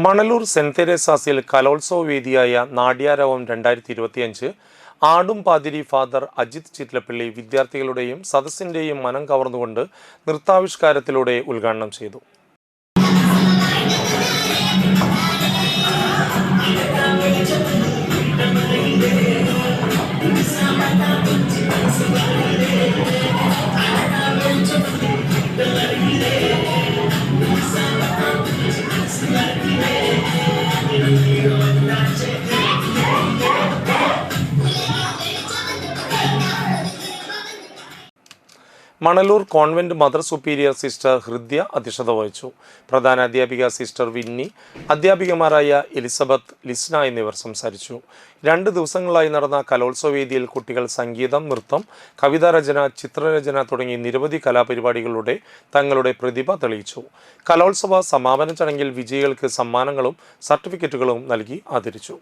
Manalur saint തെരേസാസിൽ കലോത്സവ വേദിയായ നാട്യാരവം 2025 ആടും പാതിരി ഫാദർ അജിത് ചിറ്റലപ്പള്ളി വിദ്യാർത്ഥികളുടെയും സദസ്സിന്റെയും മനം കവർന്നുകൊണ്ട് നൃത്താവിഷ്കാരത്തിലൂടെ ഉദ്ഘാടനം ചെയ്തു. Manalur convent mother superior sister Hridya അധ്യക്ഷത വഹിച്ചു. പ്രധാന അധ്യാപിക സിസ്റ്റർ വിന്നി, അധ്യാപികമാരായ എലിസബത്ത്, ലിസ്ന എന്നിവർ സംസാരിച്ചു. 2 ദിവസങ്ങളായി നടന്ന കലോത്സവ വേദിയിൽ കുട്ടികൾ സംഗീതം, നൃത്തം, കവിതാരചന, ചിത്രരചന തുടങ്ങി നിരവധി കലാപരിപാടികളിലൂടെ തങ്ങളുടെ പ്രതിഭ തെളിയിച്ചു. കലോത്സവ സമാപന ചടങ്ങിൽ വിജയികൾക്ക് സമ്മാനങ്ങളും സർട്ടിഫിക്കറ്റുകളും നൽകി ആദരിച്ചു.